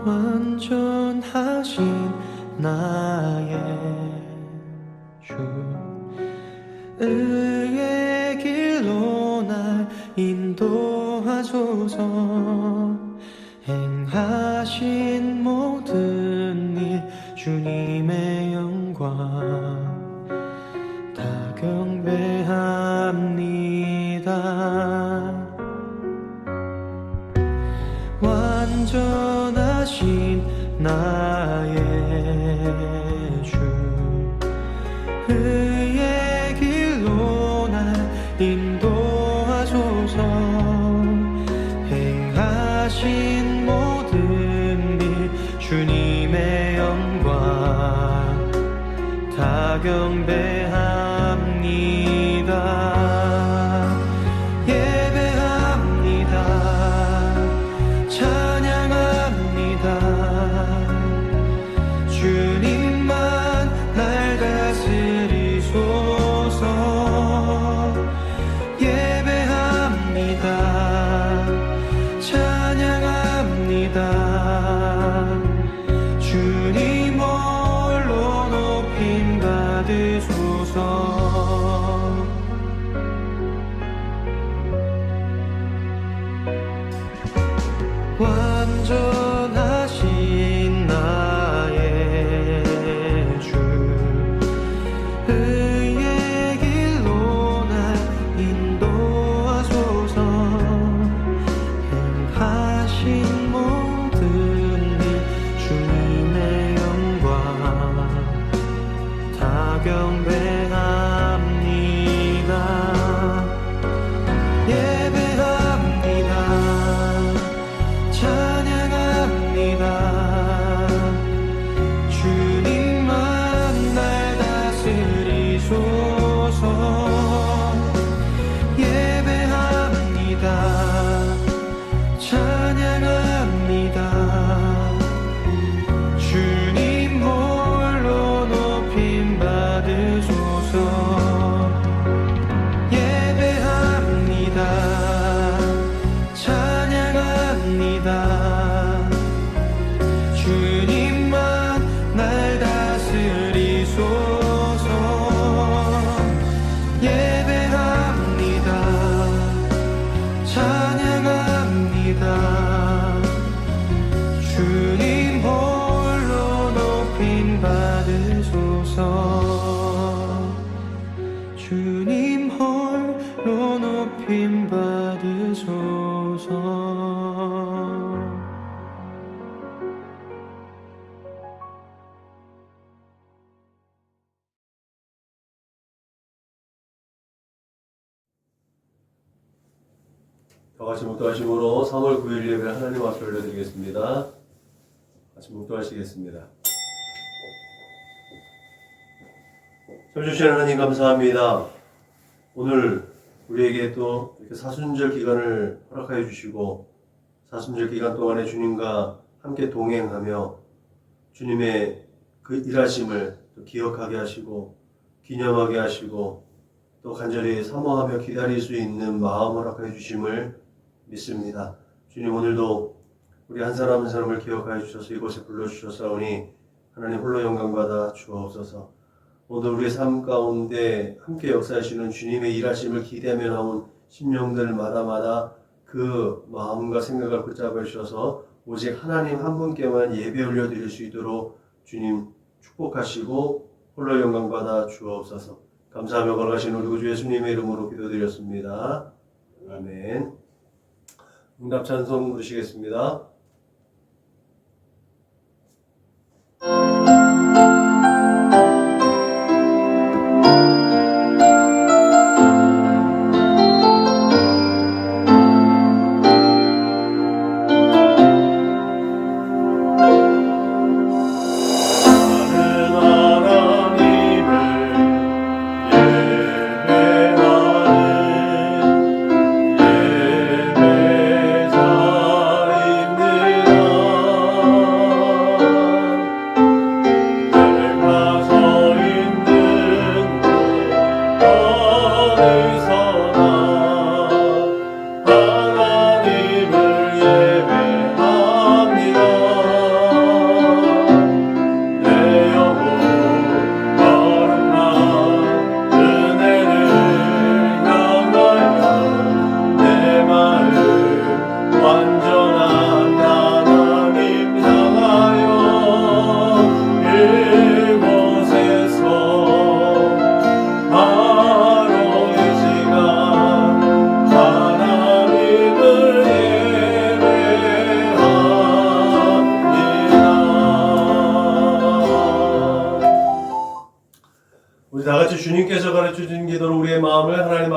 완전하신 나의 주, 의의 길로 날 인도하소서. 행하신 모든 일 주님의 영광 다 경배합니다. 완전하신 나의 주, 의의 길로 날 인도하소서. 행하신 모든 일 주님의 영광 다 경배합니다. 주님만 날 다스리소서. 예배합니다. 찬양합니다. 주님 홀로 높임 받으소서. 완전하신 나의 주, 의의 길로 날 인도하소서. 행하신 모든 일 주님의 영광 다 경배합니다. 주님만 날 다스리소서. 예배합니다. 찬양합니다. 주님 홀로 높임 받으소서. 예배합니다. 찬양합니다. 주님만 날 다스리소서. 예배합니다. 찬양합니다. 주님 홀로 높임 받으소서. 주님 홀로 높임 받으소서. 다 같이 묵도하심으로 3월 9일 예배 하나님 앞에 올려드리겠습니다. 같이 묵도하시겠습니다. 참 주신 하나님 감사합니다. 오늘 우리에게 또 이렇게 사순절 기간을 허락하여 주시고 사순절 기간 동안에 주님과 함께 동행하며 주님의 그 일하심을 또 기억하게 하시고 기념하게 하시고 또 간절히 사모하며 기다릴 수 있는 마음 허락하여 주심을 믿습니다. 주님, 오늘도 우리 한 사람 한 사람을 기억하여 주셔서 이곳에 불러주셨사오니 하나님 홀로 영광받아 주옵소서. 오늘 우리의 삶 가운데 함께 역사하시는 주님의 일하심을 기대하며 나온 심령들마다마다 그 마음과 생각을 붙잡아 주셔서 오직 하나님 한 분께만 예배 올려드릴 수 있도록 주님 축복하시고 홀로 영광받아 주옵소서. 감사하며 걸어가신 우리 구주 예수님의 이름으로 기도드렸습니다. 아멘. 응답 찬송 부르시겠습니다. 예배하는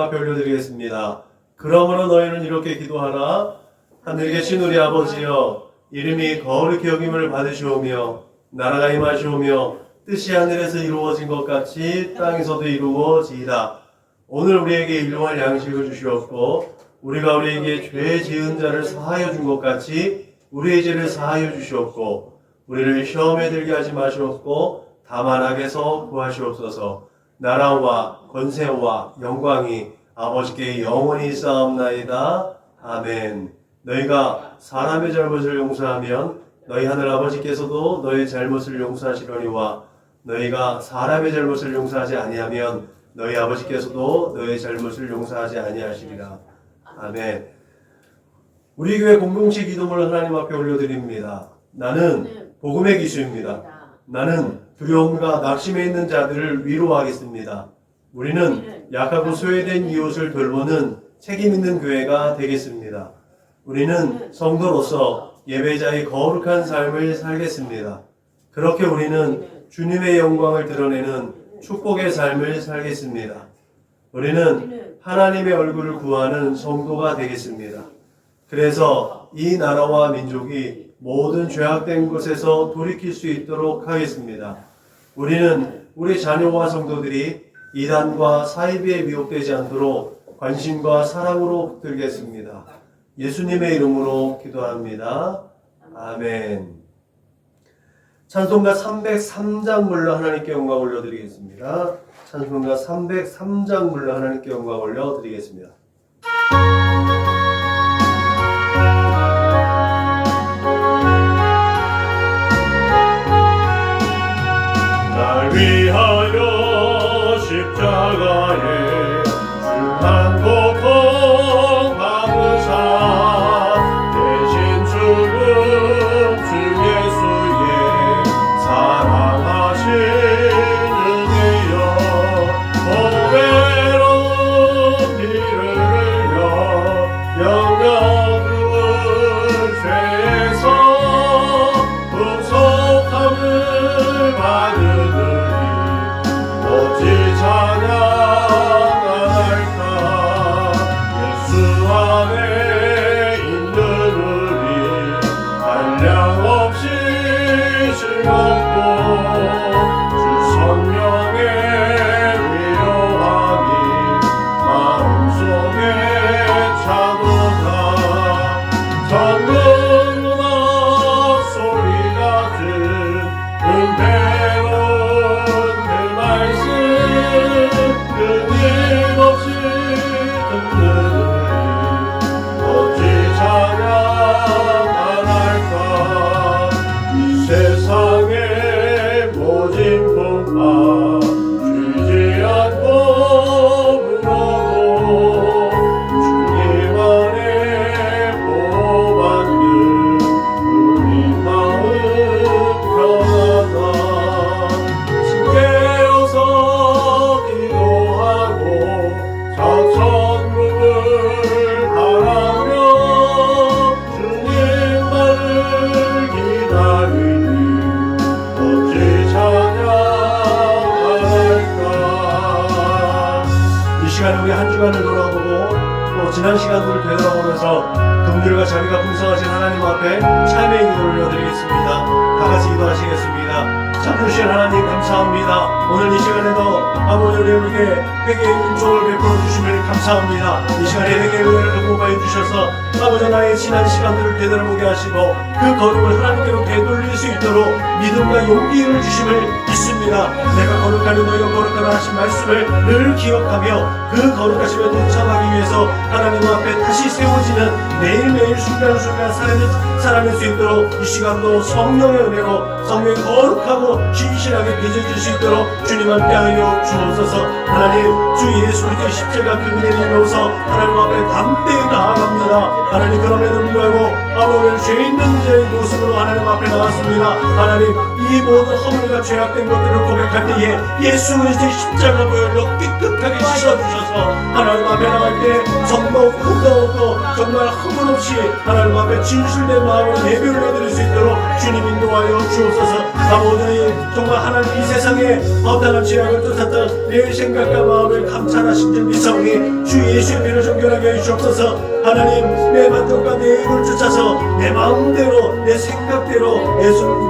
앞에 올려드리겠습니다. 그러므로 너희는 이렇게 기도하라. 하늘에 계신 우리 아버지여, 이름이 거룩히 여김을 받으시오며 나라가 임하시오며 뜻이 하늘에서 이루어진 것 같이 땅에서도 이루어지이다. 오늘 우리에게 일용할 양식을 주시옵고 우리가 우리에게 죄 지은 자를 사하여 준 것 같이 우리의 죄를 사하여 주시옵고 우리를 시험에 들게 하지 마시옵고 다만 악에서 구하시옵소서. 나라와 권세와 영광이 아버지께 영원히 쌓옵나이다. 아멘. 너희가 사람의 잘못을 용서하면 너희 하늘 아버지께서도 너희 잘못을 용서하시려니와 너희가 사람의 잘못을 용서하지 아니하면 너희 아버지께서도 너희 잘못을 용서하지 아니하시리라. 아멘. 우리 교회 공동체 기도문을 하나님 앞에 올려드립니다. 나는 복음의 기수입니다. 나는 두려움과 낙심에 있는 자들을 위로하겠습니다. 우리는 약하고 소외된 이웃을 돌보는 책임 있는 교회가 되겠습니다. 우리는 성도로서 예배자의 거룩한 삶을 살겠습니다. 그렇게 우리는 주님의 영광을 드러내는 축복의 삶을 살겠습니다. 우리는 하나님의 얼굴을 구하는 성도가 되겠습니다. 그래서 이 나라와 민족이 모든 죄악된 곳에서 돌이킬 수 있도록 하겠습니다. 우리는 우리 자녀와 성도들이 이단과 사이비에 미혹되지 않도록 관심과 사랑으로 붙들겠습니다. 예수님의 이름으로 기도합니다. 아멘. 찬송가 303장 불러 하나님께 영광 올려드리겠습니다. 찬송가 303장 불러 하나님께 영광 올려드리겠습니다. 날 위하여 십자가에 중한 고통 받으사 대신 죽은 주 예수의 사랑하시는 이여 보배로운 피를 흘려 영영을 죄에서 구속함을 받으니 어찌 찬양할까. 예수 안에 있는 우리 한량없이 즐겁고 주 성령의 위로함이 마음속에 차도다. 전문 음악 소리 같은 은혜로운 그 말씀 끊임없이 듣는 우리 어찌 찬양 안 할까. 이 세상의 모진 풍파 주지 않고 부르고 주님 안에 보호받는 우리 마음 편하다. 깨어서 기도하고 저 천국을 바라며 주님 말을 기다리니 어찌 찬양할까. 이 시간에 우리 한 주간을 돌아보고 또 지난 시간들을 되돌아보면서 긍휼과 자비가 풍성하신 하나님 앞에 참회의 기도를 올려드리겠습니다. 다같이 기도하시겠습니다. 참으신 하나님 감사합니다. 오늘 이 시간에도 아버지 우리에게 회개의 은총을 베풀어 주심을 감사합니다. 이 시간에 회개의 은혜를 극복하여 주셔서 아버지 나의 지난 시간들을 되돌아보게 하시고 그 거룩을 하나님께로 되돌릴 수 있도록 믿음과 용기를 주심을 믿습니다. 내가 거룩하니 너희가 거룩하라 하신 말씀을 늘 기억하며 그 거룩하심에 동참하기 위해서 하나님 앞에 다시 세워지는 매일매일 순간순간 살아낼 수 있도록 이 시간도 성령의 은혜로 성령의 거룩하고 신실하게 빚어질 수 있도록 주님 함께 하여 주옵소서. 하나님 주 예수 그리스도의 십자가 그 은혜를 입어서 하나님 앞에 담대히 나아갑니다. 하나님 그럼에도 불구하고 아버지 죄 있는 자의 모습으로 하나님 앞에 나왔습니다. 하나님 이 모든 허물과 죄악된 것들 죄를 고백할 때에 예수 그리스도의 십자가 보혈로 깨끗하게 씻어주셔서 하나님 앞에 나갈 때 정말 후가오고 정말 허물 없이 하나님 앞에 진실된 마음으로 예배를 해드릴 수 있도록 주님 인도하여 주옵소서. 아버지 정말 하나님 이 세상에 허탄한 죄악을 쫓았던 내 생각과 마음을 감찰하신 줄 믿사오니 주 예수의 피를 정결하게 해주옵소서. 하나님 내 만족과 내 입을 쫓아서 내 마음대로 내 생각대로 내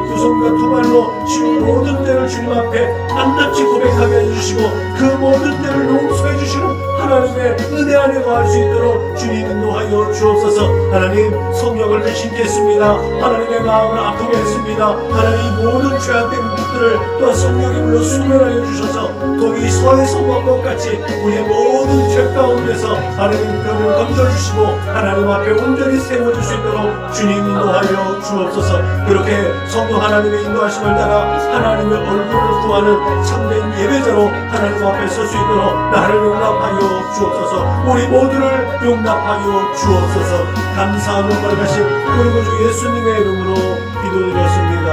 두 손과 두 발로 주 모든 때를 주님 앞에 낱낱이 고백하게 해주시고 그 모든 때를 용서해 주시는 하나님의 은혜 안에 거할 수 있도록 주님 인도하여 주옵소서. 하나님 성령을 배신했습니다. 하나님의 마음을 아프게 했습니다. 하나님 모든 죄악된 것들을 또한 성령의 물로 수면하여 주셔서 거기 서에서 먹은 것 같이 우리의 모든 죄 가운데서 하나님 그를 건져주시고 하나님 앞에 온전히 세워줄 수 있도록 주님 인도하여 주옵소서. 그렇게 성령 하나님의 인도하심을 따라 하나님의 얼굴을 구하는 참된 예배자로 하나님 앞에 설 수 있도록 나를 용납하여 주옵소서. 우리 모두를 용납하여 주옵소서. 감사하고 걸가신 우리 구주 예수님의 이름으로 기도드렸습니다.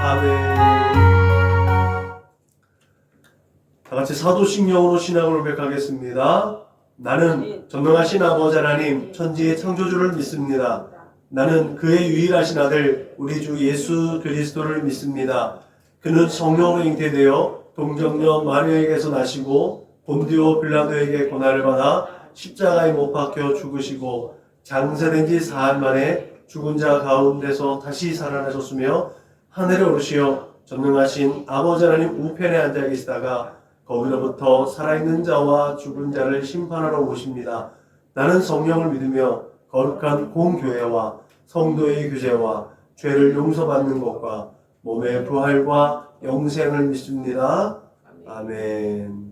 아멘. 다같이 사도신경으로 신앙을 고백하겠습니다. 나는 전능하신 아버지 하나님 천지의 창조주를 믿습니다. 나는 그의 유일하신 아들 우리 주 예수 그리스도를 믿습니다. 그는 성령으로 잉태되어 동정녀 마리아에게서 나시고 본디오 빌라도에게 고난을 받아 십자가에 못 박혀 죽으시고 장사된 지 사흘 만에 죽은 자 가운데서 다시 살아나셨으며 하늘에 오르시어 전능하신 아버지 하나님 우편에 앉아 계시다가 거기로부터 살아있는 자와 죽은 자를 심판하러 오십니다. 나는 성령을 믿으며 거룩한 공교회와 성도의 교제와 죄를 용서받는 것과 몸의 부활과 영생을 믿습니다. 아멘.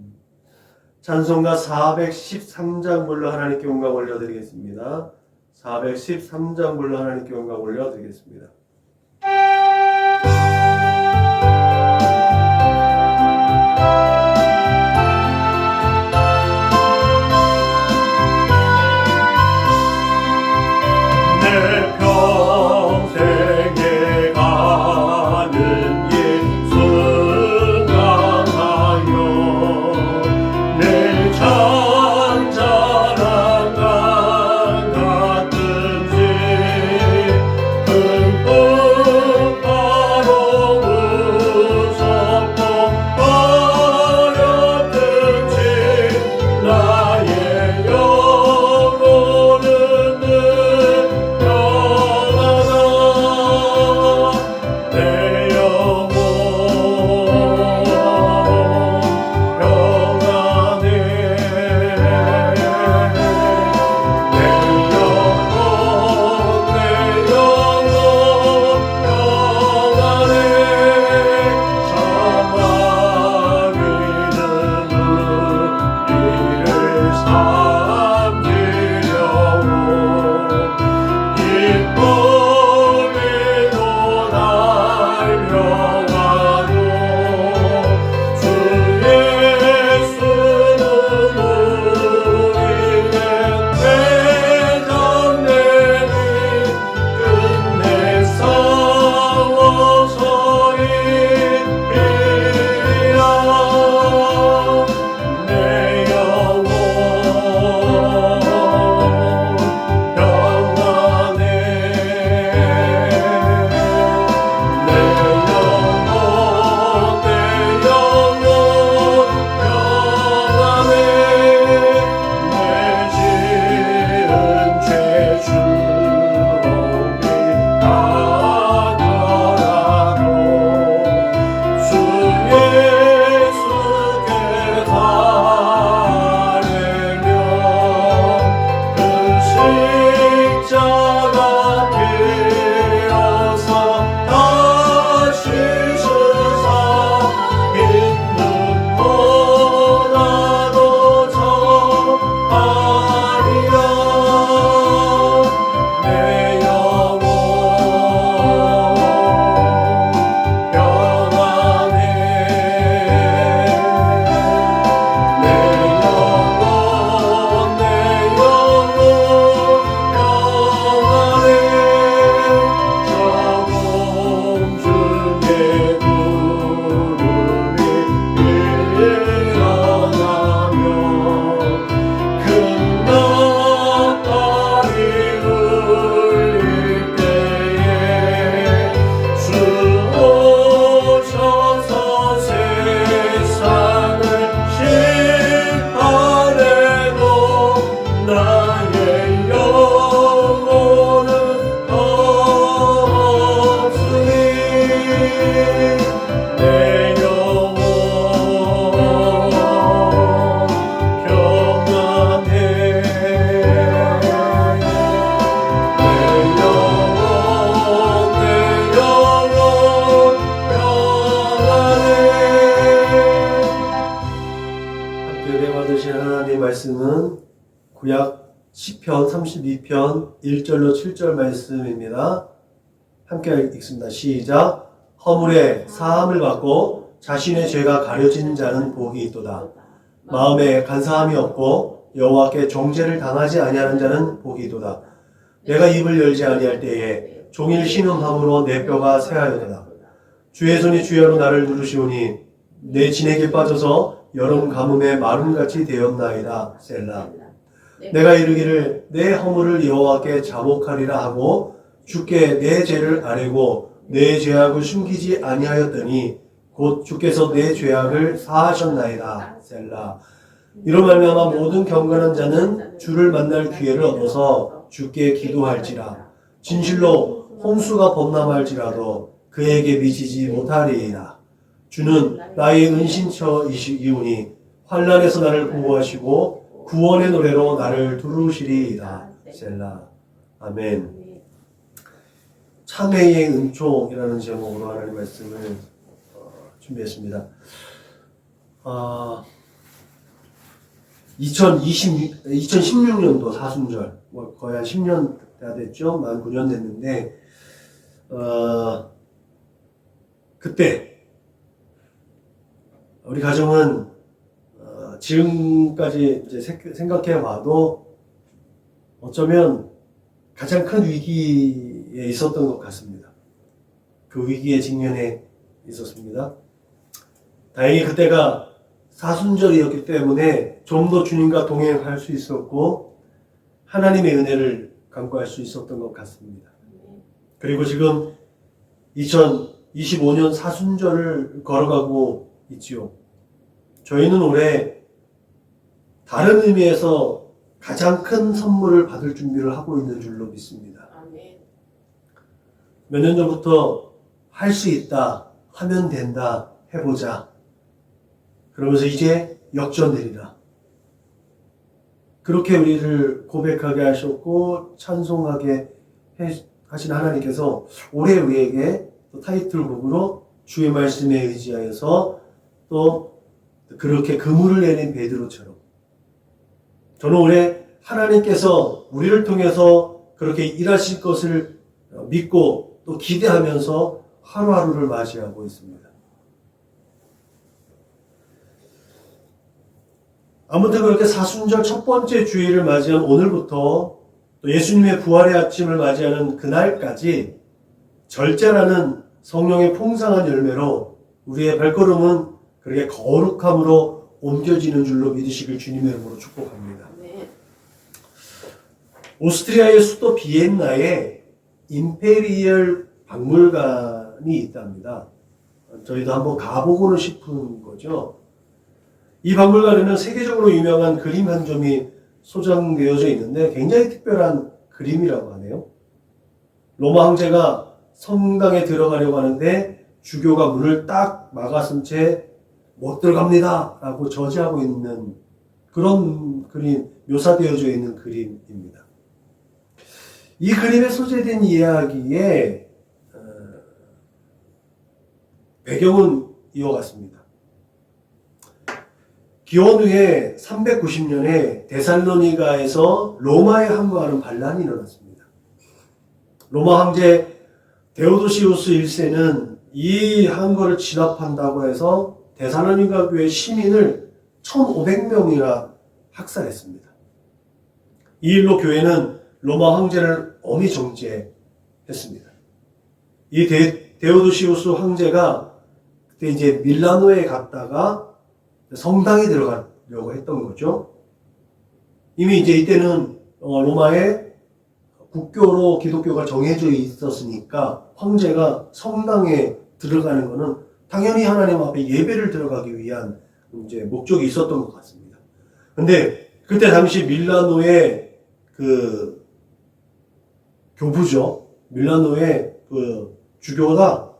찬송가 413장 불러 하나님께 영광 올려드리겠습니다. 413장 불러 하나님께 영광 올려드리겠습니다. 흠뻑 바로 구약 10편 32편 1절로 7절 말씀입니다. 함께 읽습니다. 시작. 허물에 사함을 받고 자신의 죄가 가려진 자는 복이 있도다. 마음에 간사함이 없고 여호와께 정죄를 당하지 아니하는 자는 복이 있도다. 내가 입을 열지 아니할 때에 종일 신음함으로 내 뼈가 쇠하였도다. 주의 손이 주야로 나를 누르시오니 내 진액에 빠져서 여름 가뭄에 마름같이 되었나이다. 셀라. 내가 이르기를 내 허물을 여호와께 자복하리라 하고 주께 내 죄를 아뢰고 내 죄악을 숨기지 아니하였더니 곧 주께서 내 죄악을 사하셨나이다. 셀라. 이로 말미암아 모든 경건한 자는 주를 만날 기회를 얻어서 주께 기도할지라. 진실로 홍수가 범람할지라도 그에게 미치지 못하리이다. 주는 나의 은신처이시오니 환난에서 나를 보호하시고 구원의 노래로 나를 두루시리이다. 셀라. 아멘. 참회의 은총이라는 제목으로 하나님의 말씀을 준비했습니다. 2016년도 사순절, 거의 한 10년 다 됐죠? 만 9년 됐는데, 그때, 우리 가정은, 지금까지 이제 생각해 봐도 어쩌면 가장 큰 위기에 있었던 것 같습니다. 그 위기의 직면에 있었습니다. 다행히 그때가 사순절이었기 때문에 좀 더 주님과 동행할 수 있었고 하나님의 은혜를 간구할 수 있었던 것 같습니다. 그리고 지금 2025년 사순절을 걸어가고 있지요. 저희는 올해 다른 의미에서 가장 큰 선물을 받을 준비를 하고 있는 줄로 믿습니다. 몇 년 전부터 할 수 있다, 하면 된다, 해보자. 그러면서 이제 역전되리라. 그렇게 우리를 고백하게 하셨고 찬송하게 하신 하나님께서 올해 우리에게 또 타이틀곡으로 주의 말씀에 의지하여서 또 그렇게 그물을 내린 베드로처럼 저는 올해 하나님께서 우리를 통해서 그렇게 일하실 것을 믿고 또 기대하면서 하루하루를 맞이하고 있습니다. 아무튼 그렇게 사순절 첫 번째 주일을 맞이한 오늘부터 또 예수님의 부활의 아침을 맞이하는 그날까지 절제라는 성령의 풍성한 열매로 우리의 발걸음은 그렇게 거룩함으로 옮겨지는 줄로 믿으시길 주님의 이름으로 축복합니다. 오스트리아의 수도 비엔나에 임페리얼 박물관이 있답니다. 저희도 한번 가보고는 싶은 거죠. 이 박물관에는 세계적으로 유명한 그림 한 점이 소장되어져 있는데 굉장히 특별한 그림이라고 하네요. 로마 황제가 성당에 들어가려고 하는데 주교가 문을 딱 막아선 채 못 들어갑니다 라고 저지하고 있는 그런 그림, 묘사되어져 있는 그림입니다. 이 그림에 소재된 이야기의 배경은 이와 같습니다. 기원 후에 390년에 데살로니가에서 로마에 항거하는 반란이 일어났습니다. 로마 황제 데오도시우스 1세는 이 항거를 진압한다고 해서 데살로니가 교회 시민을 1500명이나 학살했습니다. 이 일로 교회는 로마 황제를 엄히 정죄했습니다. 이 데오도시우스 황제가 그때 이제 밀라노에 갔다가 성당에 들어가려고 했던 거죠. 이미 이제 이때는 로마의 국교로 기독교가 정해져 있었으니까 황제가 성당에 들어가는 것은 당연히 하나님 앞에 예배를 들어가기 위한 이제 목적이 있었던 것 같습니다. 근데 그때 당시 밀라노의 그 교부죠. 밀라노의 그 주교가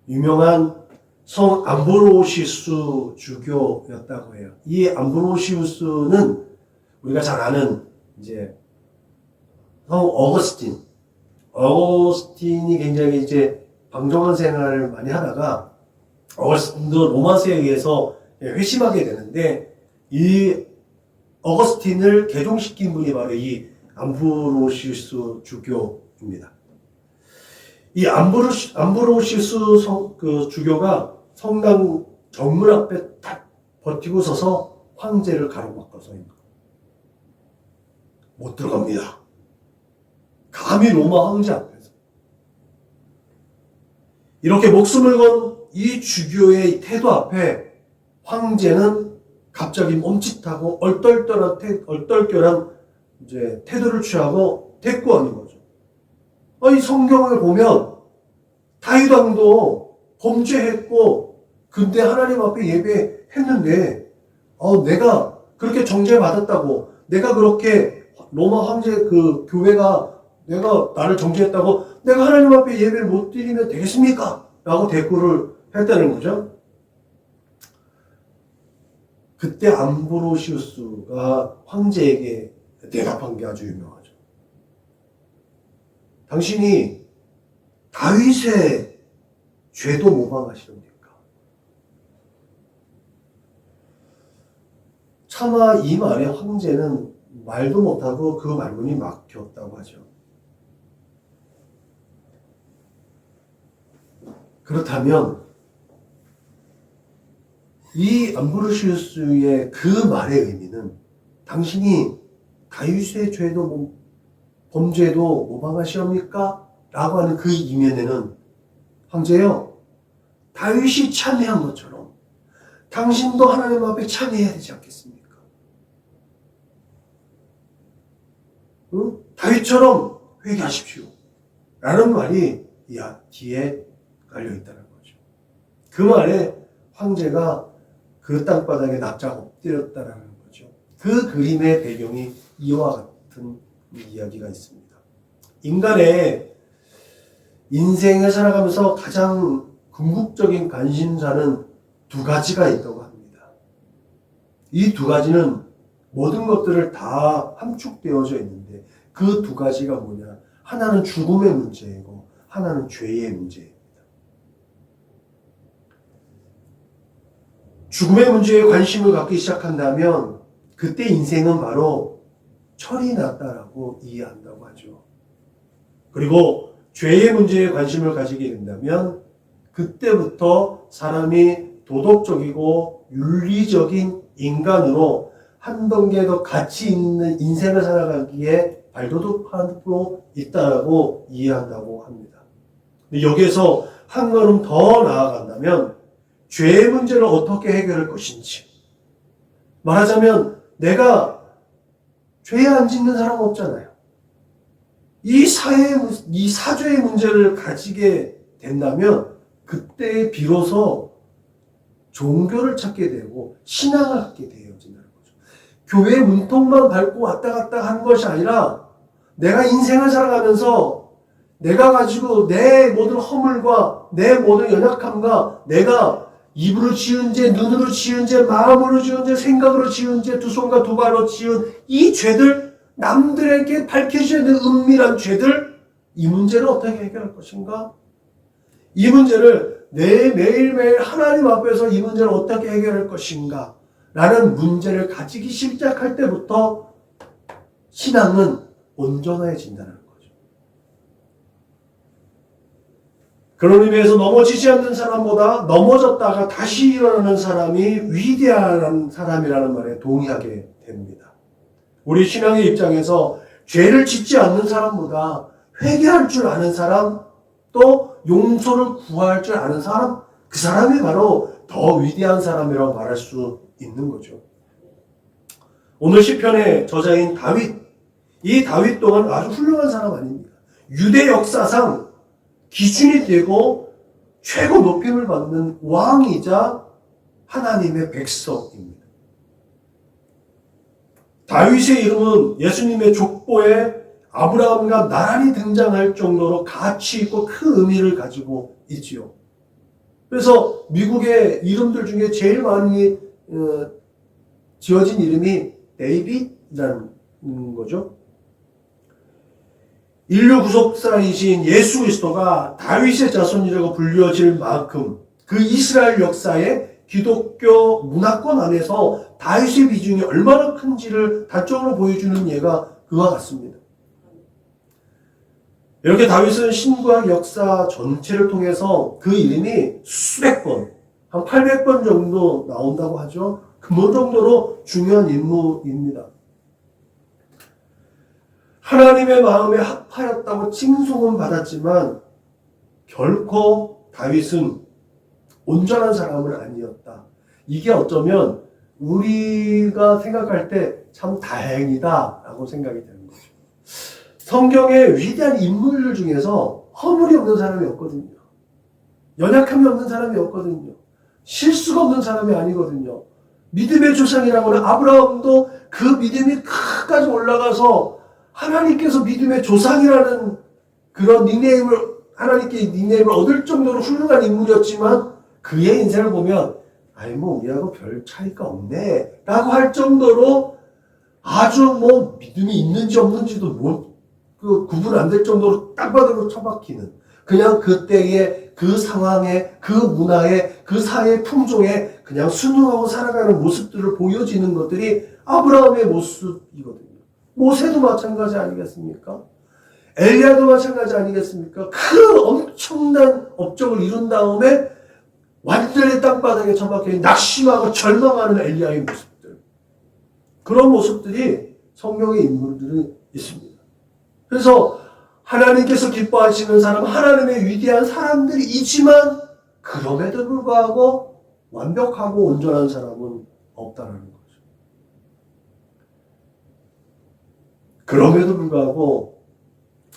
유명한 성 암브로시우스 주교였다고 해요. 이 암브로시우스는 우리가 잘 아는 이제 성 어거스틴이 굉장히 이제 방종한 생활을 많이 하다가 어거스틴도 로마서에 의해서 회심하게 되는데 이 어거스틴을 개종시킨 분이 바로 이 암브로시우스 주교입니다. 이 암브로시우스 주교가 성당 정문 앞에 딱 버티고 서서 황제를 가로막고 서 있는 거예요. 못 들어갑니다. 감히 로마 황제 앞에서. 이렇게 목숨을 건 이 주교의 태도 앞에 황제는 갑자기 멈칫하고 얼떨결한 이제 태도를 취하고 대꾸하는 거죠. 이 성경을 보면 다윗 왕도 범죄했고 근데 하나님 앞에 예배했는데 내가 그렇게 정죄받았다고, 내가 그렇게 로마 황제 그 교회가 내가 나를 정죄했다고 내가 하나님 앞에 예배를 못 드리면 되겠습니까? 라고 대꾸를 했다는 거죠. 그때 암브로시우스가 황제에게 대답한 게 아주 유명하죠. 당신이 다윗의 죄도 모방하시렵니까? 차마 이 말에 황제는 말도 못하고 그 말문이 막혔다고 하죠. 그렇다면 이 암브로시우스의 그 말의 의미는 당신이 다윗의 죄도 범죄도 모방하시옵니까? 라고 하는 그 이면에는 황제요, 다윗이 참회한 것처럼 당신도 하나님 앞에 참회해야 되지 않겠습니까? 응? 다윗처럼 회개하십시오 라는 말이 이 뒤에 깔려있다는 거죠. 그 말에 황제가 그 땅바닥에 납작 엎드렸다는 거죠. 그 그림의 배경이 이와 같은 이야기가 있습니다. 인간의 인생을 살아가면서 가장 궁극적인 관심사는 두 가지가 있다고 합니다. 이 두 가지는 모든 것들을 다 함축되어져 있는데 그 두 가지가 뭐냐? 하나는 죽음의 문제이고 하나는 죄의 문제입니다. 죽음의 문제에 관심을 갖기 시작한다면 그때 인생은 바로 철이 났다라고 이해한다고 하죠. 그리고 죄의 문제에 관심을 가지게 된다면 그때부터 사람이 도덕적이고 윤리적인 인간으로 한 단계 더 가치 있는 인생을 살아가기에 발돋움하고 있다라고 이해한다고 합니다. 근데 여기에서 한 걸음 더 나아간다면 죄의 문제를 어떻게 해결할 것인지, 말하자면 내가 죄 안 짓는 사람 없잖아요. 이 사죄의 문제를 가지게 된다면 그때 비로소 종교를 찾게 되고 신앙을 갖게 되어진다는 거죠. 교회 문턱만 밟고 왔다 갔다 하는 것이 아니라 내가 인생을 살아가면서 내가 가지고 내 모든 허물과 내 모든 연약함과 내가 입으로 지은 죄, 눈으로 지은 죄, 마음으로 지은 죄, 생각으로 지은 죄, 두 손과 두 발로 지은 이 죄들, 남들에게 밝혀져야 되는 은밀한 죄들, 이 문제를 어떻게 해결할 것인가? 이 문제를 매일매일 하나님 앞에서 이 문제를 어떻게 해결할 것인가? 라는 문제를 가지기 시작할 때부터 신앙은 온전해진다는 거죠. 그런 의미에서 넘어지지 않는 사람보다 넘어졌다가 다시 일어나는 사람이 위대한 사람이라는 말에 동의하게 됩니다. 우리 신앙의 입장에서 죄를 짓지 않는 사람보다 회개할 줄 아는 사람, 또 용서를 구할 줄 아는 사람, 그 사람이 바로 더 위대한 사람이라고 말할 수 있는 거죠. 오늘 시편의 저자인 다윗, 이 다윗 또한 아주 훌륭한 사람 아닙니다. 유대 역사상 기준이 되고 최고 높임을 받는 왕이자 하나님의 백성입니다. 다윗의 이름은 예수님의 족보에 아브라함과 나란히 등장할 정도로 가치 있고 큰 의미를 가지고 있지요. 그래서 미국의 이름들 중에 제일 많이 지어진 이름이 데이빗이라는 거죠. 인류 구속사이신 예수 그리스도가 다윗의 자손이라고 불려질 만큼 그 이스라엘 역사의 기독교 문화권 안에서 다윗의 비중이 얼마나 큰지를 단적으로 보여주는 예가 그와 같습니다. 이렇게 다윗은 신구약 역사 전체를 통해서 그 이름이 수백 번, 한 800번 정도 나온다고 하죠. 그 정도로 중요한 인물입니다. 하나님의 마음에 합하였다고 칭송은 받았지만 결코 다윗은 온전한 사람은 아니었다. 이게 어쩌면 우리가 생각할 때 참 다행이다 라고 생각이 되는 거죠. 성경의 위대한 인물들 중에서 허물이 없는 사람이 없거든요. 연약함이 없는 사람이 없거든요. 실수가 없는 사람이 아니거든요. 믿음의 조상이라고 하는 아브라함도 그 믿음이 끝까지 올라가서 하나님께서 믿음의 조상이라는 그런 하나님께 닉네임을 얻을 정도로 훌륭한 인물이었지만 그의 인생을 보면 아니 뭐 우리하고 별 차이가 없네 라고 할 정도로 아주 뭐 믿음이 있는지 없는지도 그 구분 안 될 정도로 땅바닥으로 처박히는 그냥 그때의 그 상황에 그 문화에 그 사회 품종에 그냥 순응하고 살아가는 모습들을 보여지는 것들이 아브라함의 모습이거든요. 모세도 마찬가지 아니겠습니까? 엘리야도 마찬가지 아니겠습니까? 그 엄청난 업적을 이룬 다음에 완전히 땅바닥에 처박혀 낙심하고 절망하는 엘리야의 모습들. 그런 모습들이 성경의 인물들이 있습니다. 그래서 하나님께서 기뻐하시는 사람, 하나님의 위대한 사람들이지만 그럼에도 불구하고 완벽하고 온전한 사람은 없다는 거죠. 그럼에도 불구하고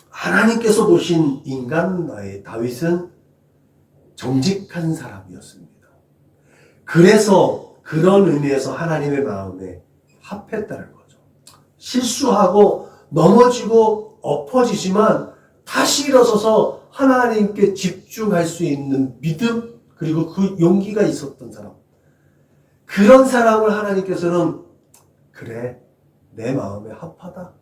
하나님께서 보신 인간 나의 다윗은 정직한 사람이었습니다. 그래서 그런 의미에서 하나님의 마음에 합했다는 거죠. 실수하고 넘어지고 엎어지지만 다시 일어서서 하나님께 집중할 수 있는 믿음 그리고 그 용기가 있었던 사람. 그런 사람을 하나님께서는 그래 내 마음에 합하다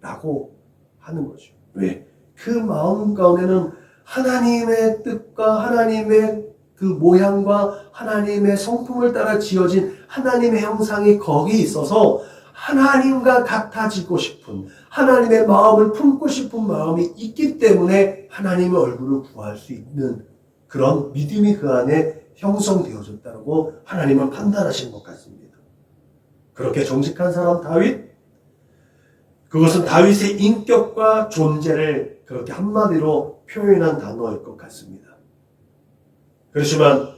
라고 하는 거죠. 왜? 그 마음 가운데는 하나님의 뜻과 하나님의 그 모양과 하나님의 성품을 따라 지어진 하나님의 형상이 거기 있어서 하나님과 같아지고 싶은 하나님의 마음을 품고 싶은 마음이 있기 때문에 하나님의 얼굴을 구할 수 있는 그런 믿음이 그 안에 형성되어졌다고 하나님은 판단하신 것 같습니다. 그렇게 정직한 사람 다윗, 그것은 다윗의 인격과 존재를 그렇게 한마디로 표현한 단어일 것 같습니다. 그렇지만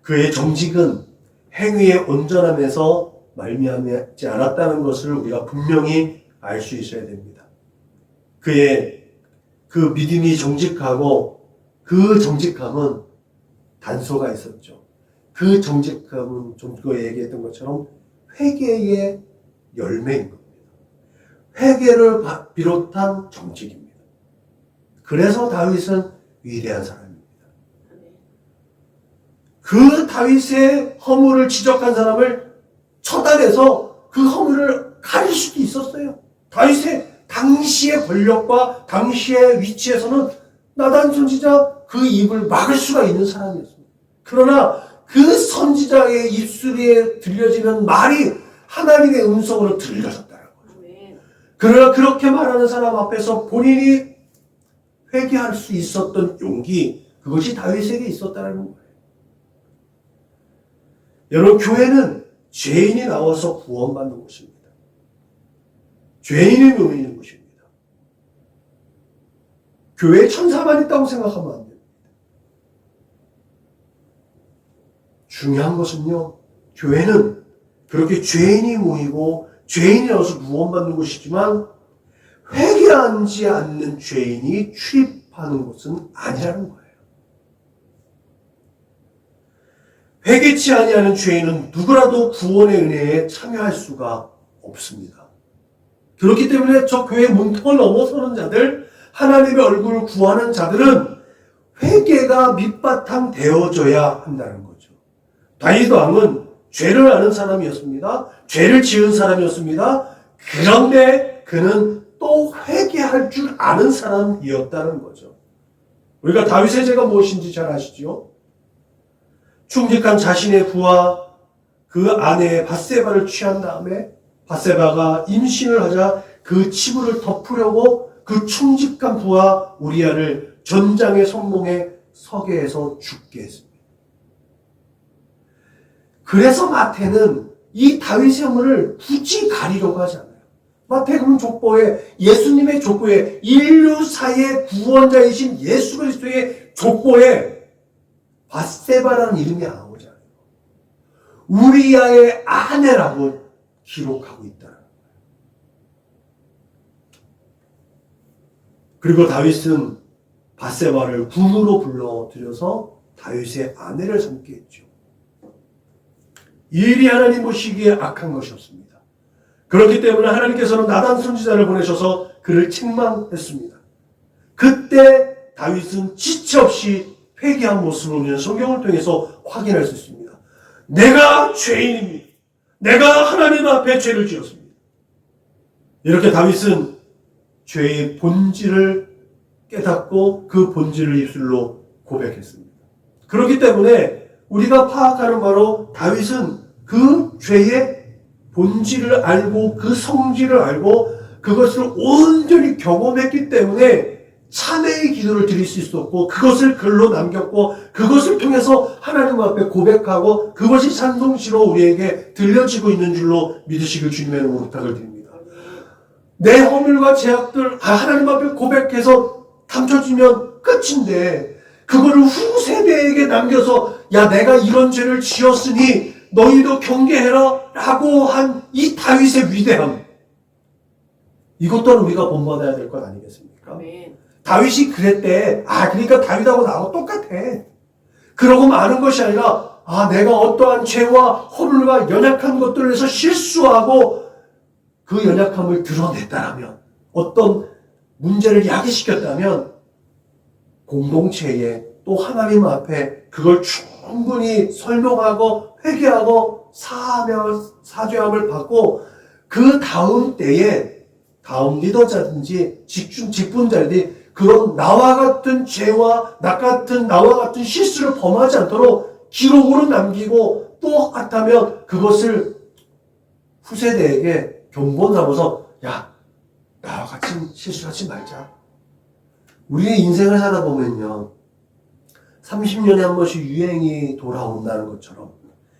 그의 정직은 행위의 온전함에서 말미암지 않았다는 것을 우리가 분명히 알 수 있어야 됩니다. 그의 그 믿음이 정직하고 그 정직함은 단서가 있었죠. 그 정직함은 좀 전에 얘기했던 것처럼 회개의 열매인 겁니다. 회개를 비롯한 정직입니다. 그래서 다윗은 위대한 사람입니다. 그 다윗의 허물을 지적한 사람을 처단해서 그 허물을 가릴 수도 있었어요. 다윗의 당시의 권력과 당시의 위치에서는 나단 선지자 그 입을 막을 수가 있는 사람이었습니다. 그러나 그 선지자의 입술에 들려지는 말이 하나님의 음성으로 들려졌다는 거죠. 그러나 그렇게 말하는 사람 앞에서 본인이 회개할 수 있었던 용기, 그것이 다윗에게 있었다는 거예요. 여러분, 교회는 죄인이 나와서 구원받는 곳입니다. 죄인이 모이는 곳입니다. 교회에 천사만 있다고 생각하면 안 됩니다. 중요한 것은요, 교회는 그렇게 죄인이 모이고 죄인이 나와서 구원받는 곳이지만 회개하지 않는 죄인이 출입하는 곳은 아니라는 거예요. 회개치 아니하는 죄인은 누구라도 구원의 은혜에 참여할 수가 없습니다. 그렇기 때문에 저 교회 문턱을 넘어서는 자들, 하나님의 얼굴을 구하는 자들은 회개가 밑바탕 되어져야 한다는 거죠. 다윗 왕은 죄를 아는 사람이었습니다. 죄를 지은 사람이었습니다. 그런데 그는 또 회개할 줄 아는 사람이었다는 거죠. 우리가 다윗의 죄가 무엇인지 잘 아시죠? 충직한 자신의 부와 그 아내 밧세바를 취한 다음에 밧세바가 임신을 하자 그 치부를 덮으려고 그 충직한 부하 우리아를 전장의 손목에 서게 해서 죽게 했습니다. 그래서 마태는 이 다윗의 허물을 굳이 가리려고 하지 않아요. 마태복음 족보에 예수님의 족보에 인류사의 구원자이신 예수 그리스도의 족보에 밧세바라는 이름이 안 나오잖아요. 우리아의 아내라고 기록하고 있다는 거예요. 그리고 다윗은 밧세바를 궁으로 불러들여서 다윗의 아내를 삼게 했죠. 이 일이 하나님 보시기에 악한 것이었습니다. 그렇기 때문에 하나님께서는 나단 선지자를 보내셔서 그를 책망했습니다. 그때 다윗은 지체 없이 회개한 모습을 우리는 성경을 통해서 확인할 수 있습니다. 내가 죄인입니다. 내가 하나님 앞에 죄를 지었습니다. 이렇게 다윗은 죄의 본질을 깨닫고 그 본질을 입술로 고백했습니다. 그렇기 때문에 우리가 파악하는 바로 다윗은 그 죄의 본질을 알고 그 성질을 알고 그것을 온전히 경험했기 때문에 찬회의 기도를 드릴 수 있었고 그것을 글로 남겼고 그것을 통해서 하나님 앞에 고백하고 그것이 찬송시로 우리에게 들려지고 있는 줄로 믿으시길 주님의 이름으로 부탁을 드립니다. 내 허물과 죄악들 하나님 앞에 고백해서 감춰주면 끝인데 그거를 후세대에게 남겨서 야 내가 이런 죄를 지었으니 너희도 경계해라 라고 한 이 다윗의 위대함, 이것 또한 우리가 본받아야 될 것 아니겠습니까? 네. 다윗이 그랬대. 그러니까 다윗하고 나하고 똑같아. 그러고 마는 것이 아니라 내가 어떠한 죄와 허물과 연약한 것들을 해서 실수하고 그 연약함을 드러냈다라면, 어떤 문제를 야기시켰다면 공동체에 또 하나님 앞에 그걸 충분히 설명하고 회개하고 사죄함을 받고 그 다음 때에 다음 리더자든지 직분자들이 그런 나와 같은 죄와 나와 같은 실수를 범하지 않도록 기록으로 남기고 또 똑같다면 그것을 후세대에게 교훈 삼아서 야 나와 같이 실수하지 말자. 우리의 인생을 살아보면요 30년에 한 번씩 유행이 돌아온다는 것처럼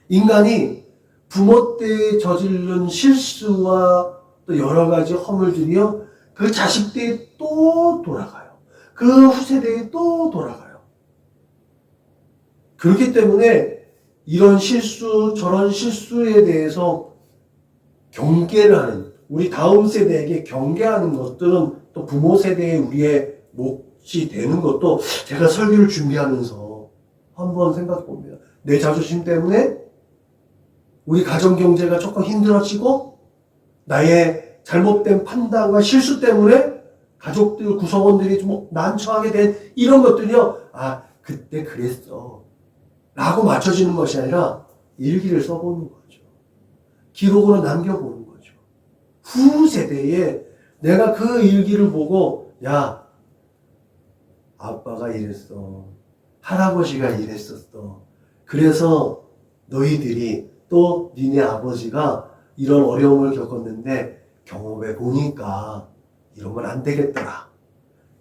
인간이 부모 때 저지른 실수와 또 여러 가지 허물들이요 그 자식 때에 또 돌아가요. 그 후세대에 또 돌아가요. 그렇기 때문에 이런 실수 저런 실수에 대해서 경계를 하는, 우리 다음 세대에게 경계하는 것들은 또 부모 세대의 우리의 몫이 되는 것도 제가 설교를 준비하면서 한번 생각해 봅니다. 내 자존심 때문에 우리 가정 경제가 조금 힘들어지고 나의 잘못된 판단과 실수 때문에 가족들 구성원들이 좀 난처하게 된 이런 것들이요. 그때 그랬어 라고 맞춰지는 것이 아니라 일기를 써보는 거죠. 기록으로 남겨보는 거죠. 후 세대에 내가 그 일기를 보고 야 아빠가 이랬어, 할아버지가 이랬었어, 그래서 너희들이 또 니네 아버지가 이런 어려움을 겪었는데 경험해 보니까 이러면 안 되겠더라.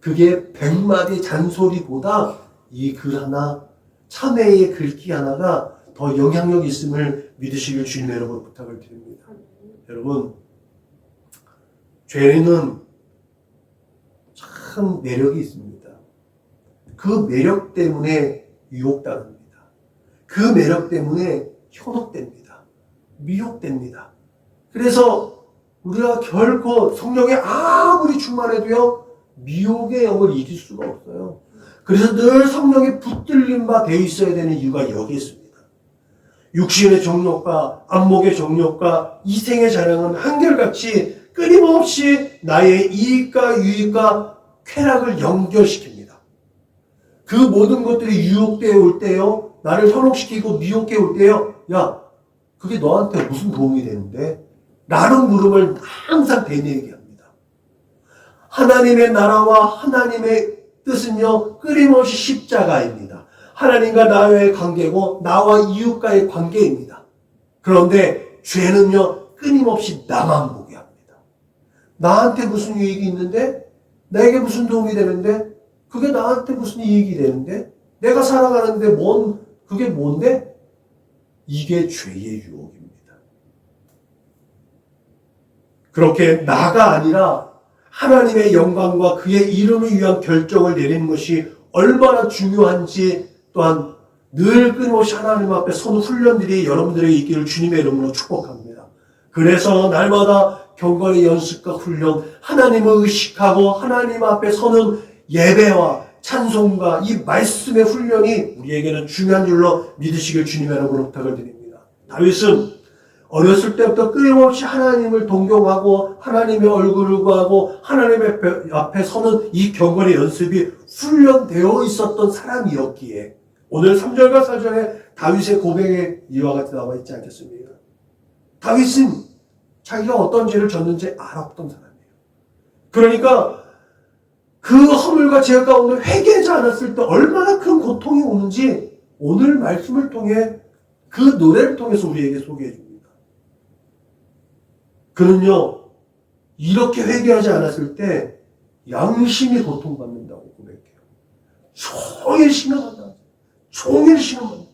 그게 100마디 잔소리보다 이 글 하나, 참회의 글귀 하나가 더 영향력 있음을 믿으시길 주님의 여러분 부탁을 드립니다. 여러분, 죄는 참 매력이 있습니다. 그 매력 때문에 유혹당합니다. 그 매력 때문에 현혹됩니다. 미혹됩니다. 그래서 우리가 결코 성령에 아무리 충만해도요 미혹의 영을 이길 수가 없어요. 그래서 늘 성령에 붙들린 바 되어 있어야 되는 이유가 여기 있습니다. 육신의 정욕과 안목의 정욕과 이생의 자랑은 한결같이 끊임없이 나의 이익과 유익과 쾌락을 연결시킵니다. 그 모든 것들이 유혹되어 올 때요 나를 현혹시키고 미혹해 올 때요 야 그게 너한테 무슨 도움이 되는데? 라는 물음을 항상 되뇌게 합니다. 하나님의 나라와 하나님의 뜻은요 끊임없이 십자가입니다. 하나님과 나와의 관계고 나와 이웃과의 관계입니다. 그런데 죄는요, 끊임없이 나만 보게 합니다. 나한테 무슨 유익이 있는데, 내게 무슨 도움이 되는데, 그게 나한테 무슨 이익이 되는데, 내가 살아가는데 그게 뭔데? 이게 죄의 유혹입니다. 그렇게 나가 아니라 하나님의 영광과 그의 이름을 위한 결정을 내리는 것이 얼마나 중요한지 또한 늘 끊임없이 하나님 앞에 서는 훈련들이 여러분들에게 있기를 주님의 이름으로 축복합니다. 그래서 날마다 경건의 연습과 훈련, 하나님을 의식하고 하나님 앞에 서는 예배와 찬송과 이 말씀의 훈련이 우리에게는 중요한 줄로 믿으시길 주님의 이름으로 부탁을 드립니다. 다윗은 어렸을 때부터 끊임없이 하나님을 동경하고 하나님의 얼굴을 구하고 하나님의 앞에 서는 이 경건의 연습이 훈련되어 있었던 사람이었기에 오늘 3절과 4절에 다윗의 고백에 이와 같이 나와 있지 않겠습니까? 다윗은 자기가 어떤 죄를 졌는지 알았던 사람이에요. 그러니까 그 허물과 죄 가운데 회개하지 않았을 때 얼마나 큰 고통이 오는지 오늘 말씀을 통해 그 노래를 통해서 우리에게 소개해 줍니다. 그는요, 이렇게 회개하지 않았을 때 양심이 고통받는다고 고백해요. 종일 신음한다. 종일 신음한다.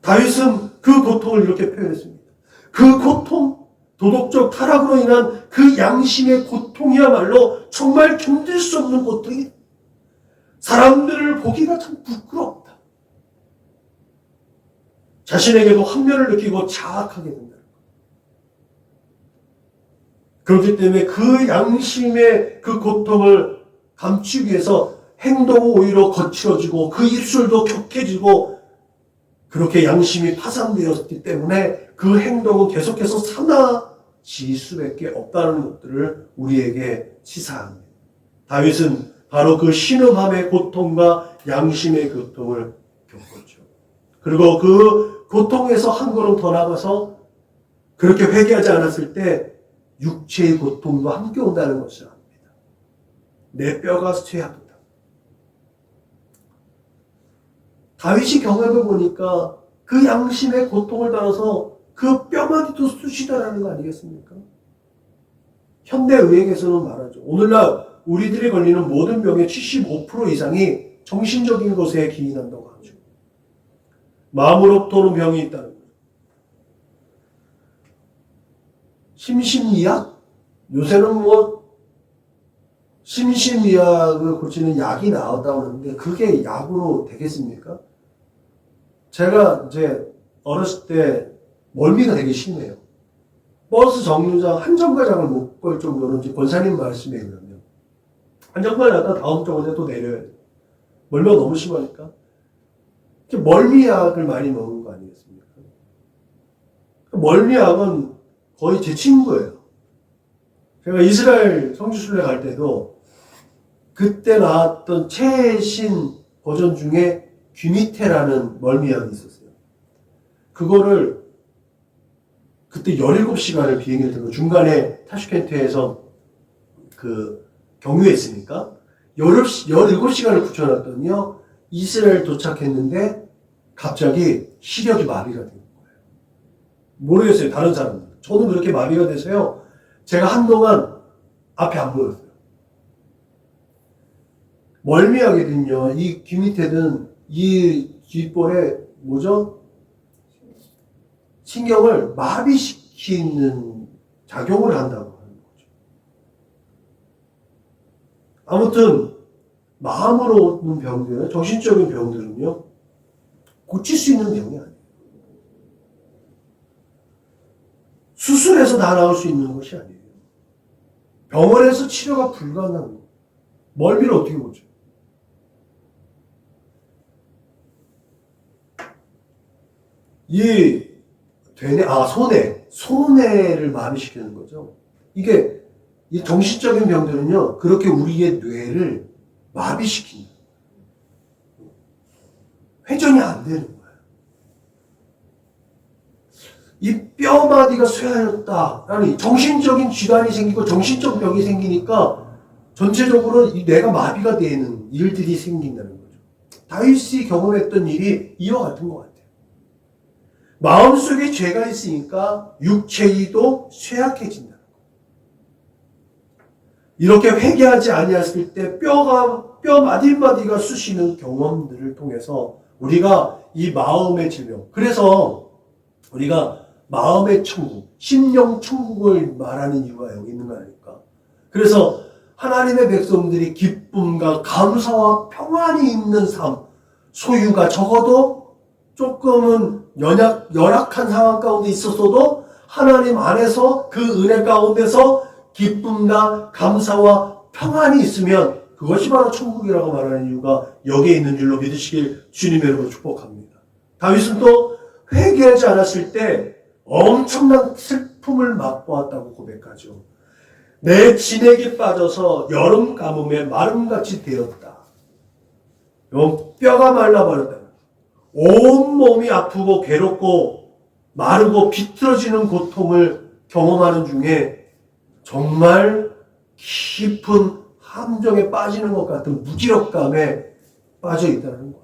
다윗은 그 고통을 이렇게 표현했습니다. 그 고통, 도덕적 타락으로 인한 그 양심의 고통이야말로 정말 견딜 수 없는 고통이 사람들을 보기가 참 부끄럽다. 자신에게도 환멸을 느끼고 자학하게 된다. 그렇기 때문에 그 양심의 그 고통을 감추기 위해서 행동은 오히려 거칠어지고 그 입술도 격해지고 그렇게 양심이 파산되었기 때문에 그 행동은 계속해서 사나질 수밖에 없다는 것들을 우리에게 시사합니다. 다윗은 바로 그 신음함의 고통과 양심의 고통을 겪었죠. 그리고 그 고통에서 한 걸음 더 나가서 그렇게 회개하지 않았을 때 육체의 고통도 함께 온다는 것을 압니다. 내 뼈가 쇠하도다. 다윗이 경험해 보니까 그 양심의 고통을 따라서 그 뼈마디도 쑤시다라는 거 아니겠습니까? 현대의학에서는 말하죠. 오늘날 우리들이 걸리는 모든 병의 75% 이상이 정신적인 것에 기인한다고 하죠. 마음으로부터 오는 병이 있다는 거죠. 심신미약? 요새는 심신미약을 고치는 약이 나왔다고 하는데 그게 약으로 되겠습니까? 제가 이제 어렸을 때 멀미가 되게 심해요. 버스 정류장 한 정거장을 못 걸 정도로 이제 권사님 말씀에 의하면 한 정거장 갔다 다음 정거장에 또 내려야 돼요. 멀미가 너무 심하니까 멀미약을 많이 먹는 거 아니겠습니까? 멀미약은 거의 제 친구예요. 제가 이스라엘 성지순례 갈 때도 그때 나왔던 최신 버전 중에 귀미테라는 멀미약이 있었어요. 그거를 그때 17시간을 비행기를 타고 중간에 타슈켄트에서 그 경유했으니까 17시간을 붙여놨더니요. 이스라엘 도착했는데 갑자기 시력이 마비가 된 거예요. 모르겠어요. 다른 사람들. 저는 그렇게 마비가 돼서요. 제가 한동안 앞에 안 보였어요. 멀미하게든요. 이 귀밑에든 이 귓볼에 신경을 마비시키는 작용을 한다고 하는 거죠. 아무튼 마음으로 오는 병들은 정신적인 병들은요. 고칠 수 있는 병이 아니에요. 수술해서 다 나올 수 있는 것이 아니에요. 병원에서 치료가 불가능한 거예요. 멀미를 어떻게 고쳐요? 손해를 마비시키는 거죠. 이게, 이 정신적인 병들은요, 그렇게 우리의 뇌를 마비시킨다. 회전이 안 되는 거예요. 이 뼈마디가 쇠하였다라는 정신적인 질환이 생기고 정신적 병이 생기니까 전체적으로 이 뇌가 마비가 되는 일들이 생긴다는 거죠. 다윗이 경험했던 일이 이와 같은 것 같아요. 마음속에 죄가 있으니까 육체이도 쇠약해진다. 이렇게 회개하지 아니했을 때 뼈 마디마디가 쑤시는 경험들을 통해서 우리가 이 마음의 질병, 그래서 우리가 마음의 천국, 심령 천국을 말하는 이유가 여기 있는 거 아닙니까? 그래서 하나님의 백성들이 기쁨과 감사와 평안이 있는 삶, 소유가 적어도 조금은 열악한 상황 가운데 있었어도 하나님 안에서 그 은혜 가운데서 기쁨과 감사와 평안이 있으면 그것이 바로 천국이라고 말하는 이유가 여기에 있는 줄로 믿으시길 주님의 이름으로 축복합니다. 다윗은 또 회개하지 않았을 때 엄청난 슬픔을 맛보았다고 고백하죠. 내 진액이 빠져서 여름 가뭄에 마름같이 되었다. 뼈가 말라버렸다. 온 몸이 아프고 괴롭고 마르고 비틀어지는 고통을 경험하는 중에 정말 깊은 함정에 빠지는 것 같은 무기력감에 빠져 있다는 것.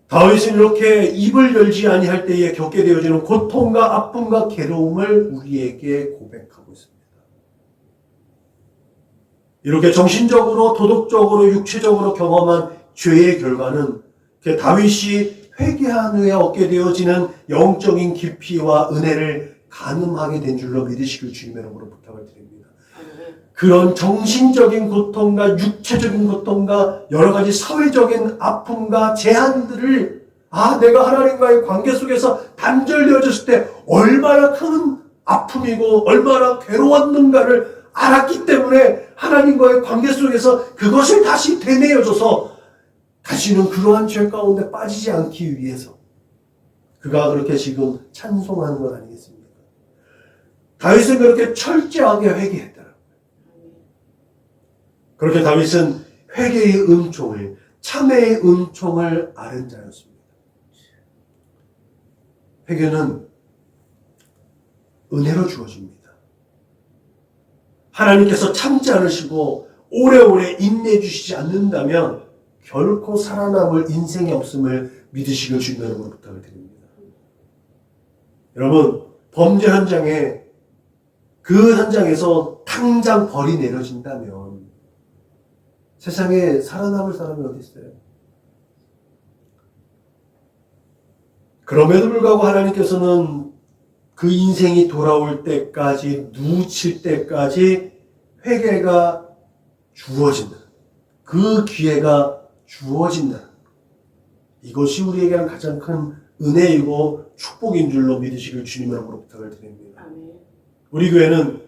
다윗은 이렇게 입을 열지 아니할 때에 겪게 되어지는 고통과 아픔과 괴로움을 우리에게 고백하고 있습니다. 이렇게 정신적으로, 도덕적으로, 육체적으로 경험한 죄의 결과는 다윗이 회개한 후에 얻게 되어지는 영적인 깊이와 은혜를 가늠하게 된 줄로 믿으시길 주님의 이름으로 부탁을 드립니다. 그런 정신적인 고통과 육체적인 고통과 여러 가지 사회적인 아픔과 제한들을 내가 하나님과의 관계 속에서 단절되어졌을 때 얼마나 큰 아픔이고 얼마나 괴로웠는가를 알았기 때문에 하나님과의 관계 속에서 그것을 다시 되뇌어줘서 다시는 그러한 죄 가운데 빠지지 않기 위해서 그가 그렇게 지금 찬송하는 것 아니겠습니까? 다윗은 그렇게 철저하게 회개했다. 그렇게 다윗은 회개의 은총을, 참회의 은총을 아는 자였습니다. 회개는 은혜로 주어집니다. 하나님께서 참지 않으시고 오래오래 인내해 주시지 않는다면 결코 살아남을 인생이 없음을 믿으시길 주님의 이름으로 부탁을 드립니다. 여러분, 범죄 현장에 그 현장에서 당장 벌이 내려진다면 세상에 살아남을 사람이 어디 있어요? 그럼에도 불구하고 하나님께서는 그 인생이 돌아올 때까지, 누칠 때까지 회개가 주어진다. 그 기회가 주어진다. 이것이 우리에게는 가장 큰 은혜이고 축복인 줄로 믿으시길 주님의 이름으로 부탁을 드립니다. 우리 교회는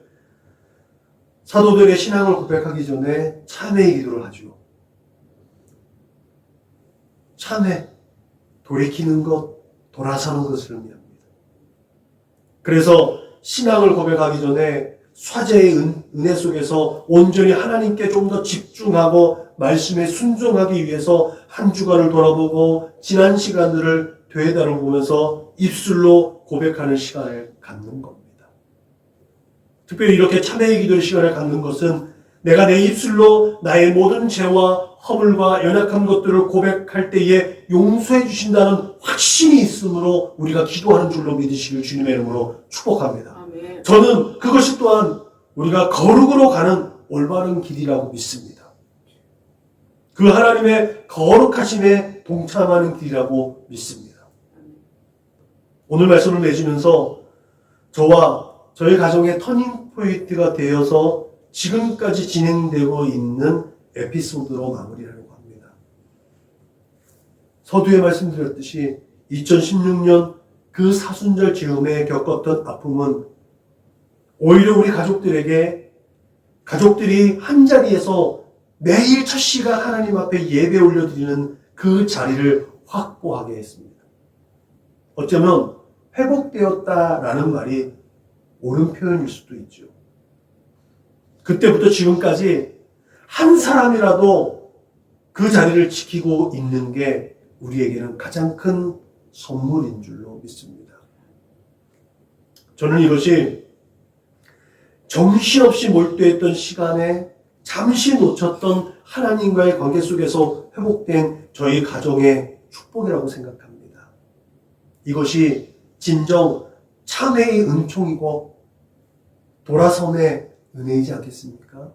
사도들의 신앙을 고백하기 전에 참회의 기도를 하죠. 참회, 돌이키는 것, 돌아서는 것을 의미합니다. 그래서 신앙을 고백하기 전에 화제의 은혜 속에서 온전히 하나님께 좀 더 집중하고 말씀에 순종하기 위해서 한 주간을 돌아보고 지난 시간들을 되돌아보면서 입술로 고백하는 시간을 갖는 겁니다. 특별히 이렇게 참회의 기도의 시간을 갖는 것은 내가 내 입술로 나의 모든 죄와 허물과 연약한 것들을 고백할 때에 용서해 주신다는 확신이 있으므로 우리가 기도하는 줄로 믿으시길 주님의 이름으로 축복합니다. 아멘. 저는 그것이 또한 우리가 거룩으로 가는 올바른 길이라고 믿습니다. 그 하나님의 거룩하심에 동참하는 길이라고 믿습니다. 오늘 말씀을 맺으면서 저와 저희 가정의 터닝 포인트가 되어서 지금까지 진행되고 있는 에피소드로 마무리하려고 합니다. 서두에 말씀드렸듯이 2016년 그 사순절 즈음에 겪었던 아픔은 오히려 우리 가족들이 한자리에서 매일 첫 시간 하나님 앞에 예배 올려드리는 그 자리를 확보하게 했습니다. 어쩌면 회복되었다라는 말이 옳은 표현일 수도 있죠. 그때부터 지금까지 한 사람이라도 그 자리를 지키고 있는 게 우리에게는 가장 큰 선물인 줄로 믿습니다. 저는 이것이 정신없이 몰두했던 시간에 잠시 놓쳤던 하나님과의 관계 속에서 회복된 저희 가정의 축복이라고 생각합니다. 이것이 진정 참회의 은총이고 돌아섬의 은혜이지 않겠습니까?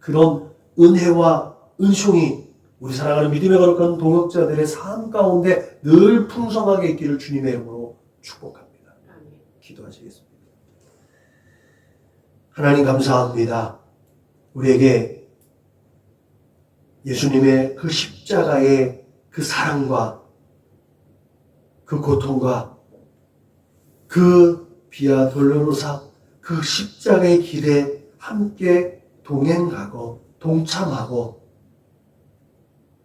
그런 은혜와 은총이 우리 사랑하는 믿음의 거룩한 동역자들의 삶 가운데 늘 풍성하게 있기를 주님의 이름으로 축복합니다. 기도하시겠습니다. 하나님 감사합니다. 우리에게 예수님의 그 십자가의 그 사랑과 그 고통과 그 비아 돌로로사 그 십자가의 길에 함께 동행하고 동참하고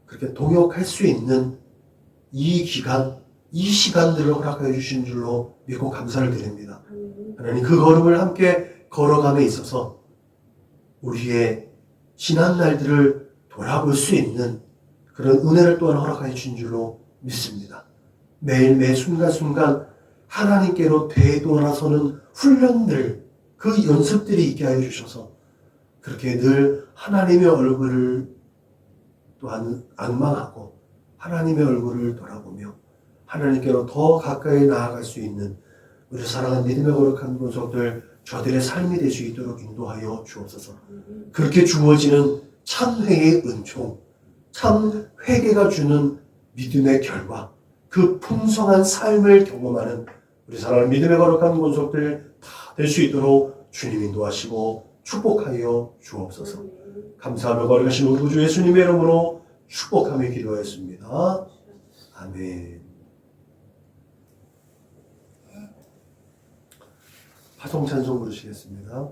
그렇게 동역할 수 있는 이 기간, 이 시간들을 허락하여 주신 줄로 믿고 감사를 드립니다. 하나님 그 걸음을 함께 걸어감에 있어서 우리의 지난 날들을 돌아볼 수 있는 그런 은혜를 또한 허락하여 주신 줄로 믿습니다. 매일 매 순간순간 하나님께로 되돌아서는 훈련들, 그 연습들이 있게 하여 주셔서 그렇게 늘 하나님의 얼굴을 또한 악망하고 하나님의 얼굴을 돌아보며 하나님께로 더 가까이 나아갈 수 있는 우리 사랑하는 믿음의 거룩한 분석들 저들의 삶이 될 수 있도록 인도하여 주옵소서. 그렇게 주어지는 참회의 은총, 참 회개가 주는 믿음의 결과, 그 풍성한 삶을 경험하는 우리 사랑하는 믿음의 거룩한 분석들 다 될 수 있도록 주님 인도하시고 축복하여 주옵소서. 감사하며 거룩하신 우리 구주 예수님의 이름으로 축복하며 기도하였습니다. 아멘. 파송 찬송 부르시겠습니다.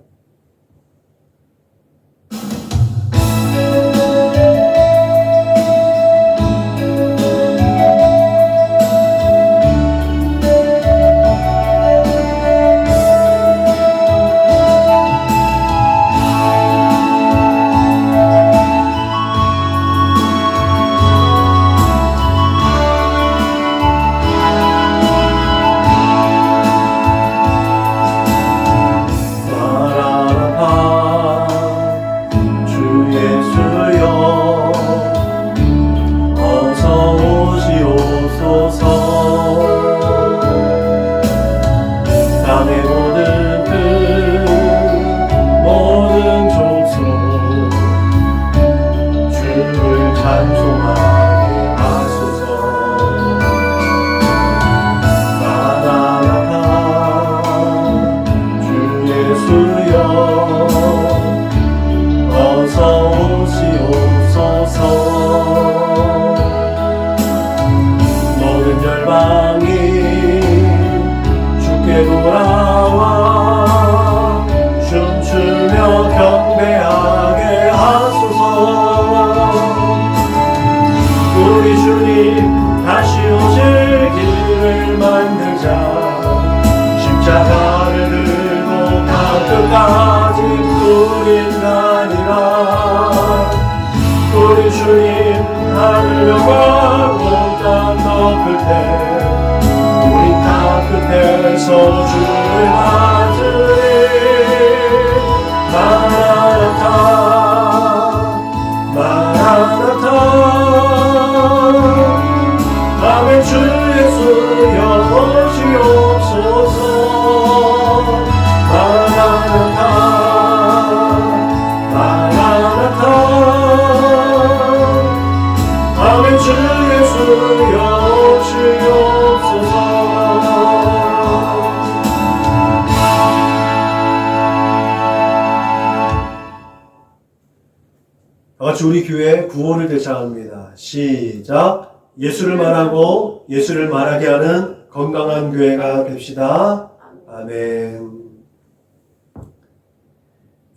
우리 교회 구호를 대창합니다. 시작. 예수를 말하고 예수를 말하게 하는 건강한 교회가 됩시다. 아멘.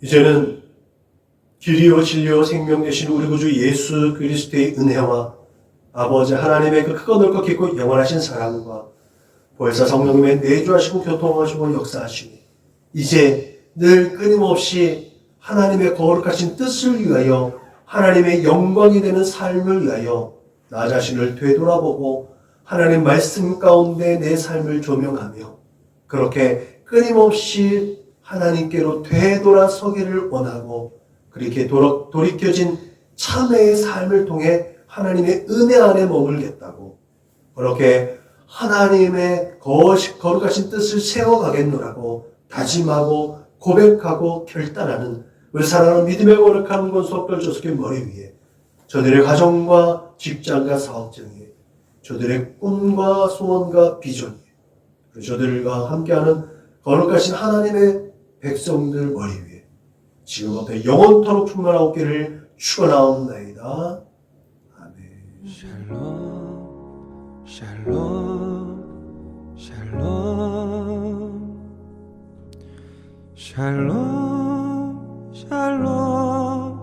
이제는 길이요 진리요 생명 되신 우리 구주 예수 그리스도의 은혜와 아버지 하나님의 그 크고 넓고 깊고 영원하신 사랑과 보혜사 성령님의 내주하시고 교통하시고 역사하시고 이제 늘 끊임없이 하나님의 거룩하신 뜻을 위하여 하나님의 영광이 되는 삶을 위하여 나 자신을 되돌아보고 하나님 말씀 가운데 내 삶을 조명하며 그렇게 끊임없이 하나님께로 되돌아서기를 원하고 그렇게 돌이켜진 참회의 삶을 통해 하나님의 은혜 안에 머물겠다고 그렇게 하나님의 거룩하신 뜻을 세워가겠노라고 다짐하고 고백하고 결단하는 우리 사랑하는 믿음의 거룩한 권속들 조석의 머리 위에 저들의 가정과 직장과 사업장에 저들의 꿈과 소원과 비전에 저들과 함께하는 거룩하신 하나님의 백성들 머리 위에 지금부터 영원토록 충만하옵기를 축원하옵나이다. 아멘. 샬롬 샬롬 샬롬 샬롬 샬롬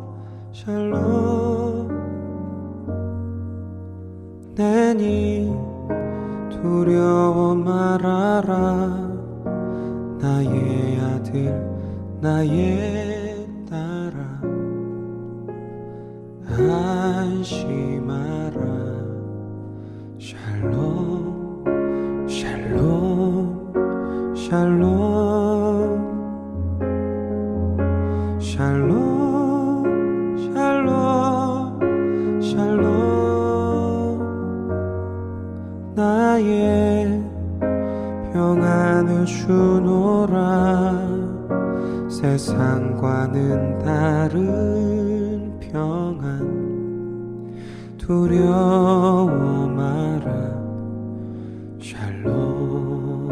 샬롬 내니 두려워 말아라 나의 아들 나의 딸아 안심하라 샬롬 샬롬 샬롬 샬롬 샬롬 샬롬 나의 평안을 주노라 세상과는 다른 평안 두려워 마라 샬롬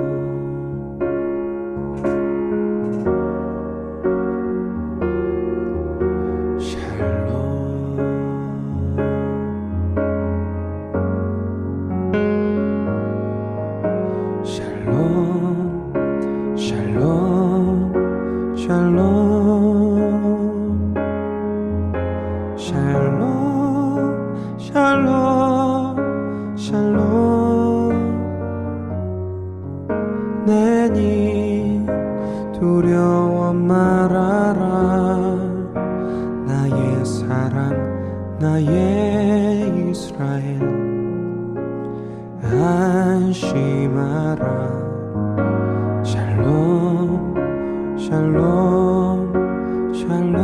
샬롬 샬롬 샬롬 내니 두려워 말아라 나의 사랑 나의 이스라엘 안심하라 샬롬 샬롬 샬롬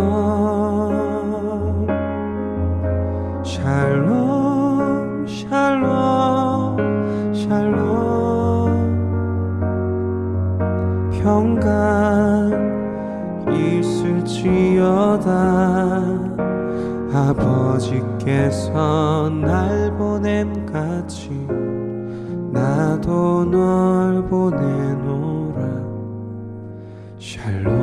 샬롬 샬롬 샬롬 평강 있을지어다 아버지께서 날 보냄같이 나도 널 보내노라 샬롬